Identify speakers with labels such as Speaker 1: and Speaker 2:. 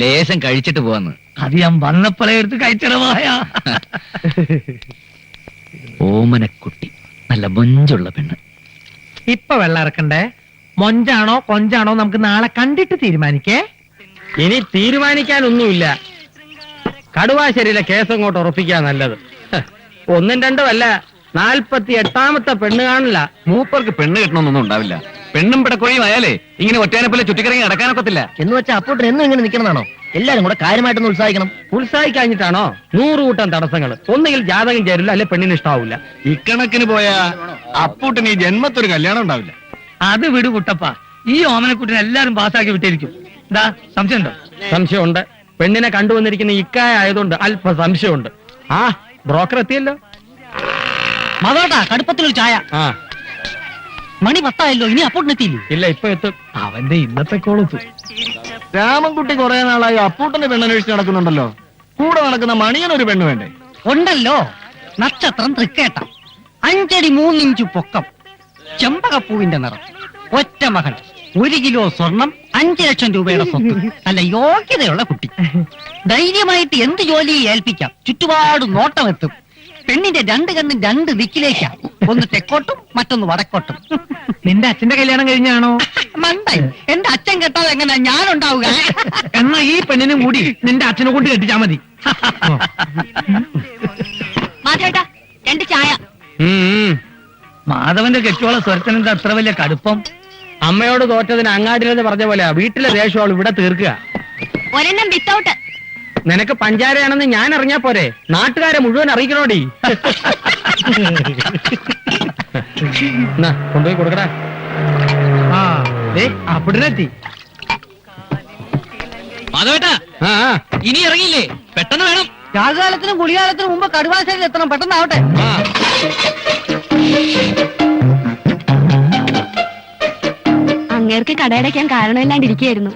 Speaker 1: ലേശം കഴിച്ചിട്ട് പോവാന്ന്.
Speaker 2: അത് ഞാൻ വന്നപ്പോഴേ എടുത്ത് കഴിച്ചിടവായ.
Speaker 1: ഓമനക്കുട്ടി, നല്ല മൊഞ്ചുള്ള പെണ്ണ്.
Speaker 2: ഇപ്പൊ വെള്ളം ഇറക്കണ്ടേ? മൊഞ്ചാണോ കൊഞ്ചാണോ നമുക്ക് നാളെ കണ്ടിട്ട് തീരുമാനിക്കേ.
Speaker 3: ഇനി തീരുമാനിക്കാനൊന്നുമില്ല. കടുവാശ്ശേരിയിലെ കേസ് അങ്ങോട്ട് ഉറപ്പിക്കാൻ നല്ലത്. ഒന്നും രണ്ടും അല്ല, 48ാമത്തെ പെണ്ണ് കാണില്ല.
Speaker 1: മൂപ്പർക്ക് പെണ്ണ് കെട്ടണമെന്നൊന്നും ഉണ്ടാവില്ല. പെണ്ണും പിടക്കോയും ആയാലേ ഇങ്ങനെ ഒറ്റയാനെപ്പോലെ ചുറ്റിക്കറങ്ങി നടക്കാനൊക്കത്തില്ല.
Speaker 4: എന്ന് വെച്ചാൽ അപ്പോട്ട് എന്നും ഇങ്ങനെ നിൽക്കണമെന്നാണോ? എല്ലാരും കൂടെ കാര്യമായിട്ടൊന്ന് ഉത്സാഹിക്കണം.
Speaker 3: ഉത്സാഹിക്കാഞ്ഞിട്ടാണോ? 100 കൂട്ടം തടസ്സങ്ങൾ. ഒന്നുകിൽ ജാതകം ചേരില്ല, അല്ലെ പെണ്ണിന് ഇഷ്ടാവില്ല.
Speaker 1: ഇക്കണക്കിന് പോയാ അപ്പൂട്ടിന് ഈ ജന്മത്തൊരു കല്യാണം ഉണ്ടാവില്ല.
Speaker 2: അത് വിടു കുട്ടപ്പ, ഈ ഓമനക്കുട്ടിനെ എല്ലാരും പാസ്സാക്കി വിട്ടിരിക്കും. എന്താ സംശയമുണ്ടോ?
Speaker 3: സംശയമുണ്ട്. പെണ്ണിനെ കണ്ടുവന്നിരിക്കുന്ന ഇക്കായ ആയതുകൊണ്ട് അല്പ സംശയമുണ്ട്. ആ, ബ്രോക്കർ എത്തിയല്ലോ.
Speaker 4: മതോട്ടാ, കടുപ്പത്തിലൊരു ചായ.
Speaker 3: ആ,
Speaker 4: മണി 10 ഇനി അപ്പോട്ടിനെത്തിയില്ലേ?
Speaker 3: ഇല്ല, ഇപ്പൊ എത്തും.
Speaker 2: അവന്റെ ഇന്നത്തെ കോളത്ത്
Speaker 1: രാമൻകുട്ടി കുറെ നാളായി അപ്പൂട്ടന്റെ പെണ്ണന്വേഷിച്ച് നടക്കുന്നുണ്ടല്ലോ. കൂടെ നടക്കുന്ന മണിയനൊരു പെണ്ണ് വേണ്ടേ?
Speaker 4: ഉണ്ടല്ലോ, നക്ഷത്രം തൃക്കേട്ട, 5 അടി 3 ഇഞ്ച് പൊക്കം, ചെമ്പകപ്പൂവിന്റെ നിറം, ഒറ്റ മകൾ, 1 കിലോ സ്വർണം, 5 ലക്ഷം രൂപയുടെ സ്വത്ത്. നല്ല യോഗ്യതയുള്ള കുട്ടി. ധൈര്യമായിട്ട് എന്ത് ജോലി ഏൽപ്പിക്കാം. ചുറ്റുപാട് നോട്ടമെത്തും. പെണ്ണിന്റെ 2 കണ്ണും 2 ദിക്കിലേക്കാ. ഒന്ന് തെക്കോട്ടും മറ്റൊന്ന് വടക്കോട്ടും.
Speaker 2: നിന്റെ അച്ഛന്റെ കല്യാണം കഴിഞ്ഞാണോ?
Speaker 4: മണ്ടായി, എന്റെ അച്ഛൻ കെട്ടാതെ എങ്ങനെ ഞാനുണ്ടാവുക?
Speaker 2: എന്നാ ഈ പെണ്ണിനും കൂടി നിന്റെ അച്ഛനെ കൊണ്ട് കെട്ടിച്ചാ മതി.
Speaker 5: മാധവേട്ടാ, 2 ചായ.
Speaker 2: മാധവന്റെ കെട്ടിയോളെ സ്വരത്തിനെന്താ അത്ര വലിയ കടുപ്പം?
Speaker 3: അമ്മയോട് തോറ്റതിന് അങ്ങാടിലെന്ന് പറഞ്ഞ പോലെ വീട്ടിലെ ദേഷ്യം അവൾ ഇവിടെ തീർക്കുക.
Speaker 5: ഒരെണ്ണം വിത്തൗട്ട്.
Speaker 3: നിനക്ക് പഞ്ചാരയാണെന്ന് ഞാൻ അറിഞ്ഞാ പോരെ, നാട്ടുകാരെ മുഴുവൻ അറിയിക്കണോടി. എന്നാ കൊണ്ടുപോയി കൊടുക്കടാ.
Speaker 2: ആ, അപ്പടിനെത്തി.
Speaker 1: മാധവേട്ടാ,
Speaker 3: ആ,
Speaker 1: ഇനി ഇറങ്ങിയില്ലേ? പെട്ടെന്ന് വേണം.
Speaker 4: രാജകാലത്തിനും കുളികാലത്തിനും മുമ്പ് കടുവാശ്ശേരിയിൽ എത്തണം. പെട്ടെന്നാവട്ടെ.
Speaker 3: ആ.
Speaker 5: അങ്ങേർക്ക് കടയടയ്ക്കാൻ കാരണമില്ലാണ്ടിരിക്കുകയായിരുന്നു.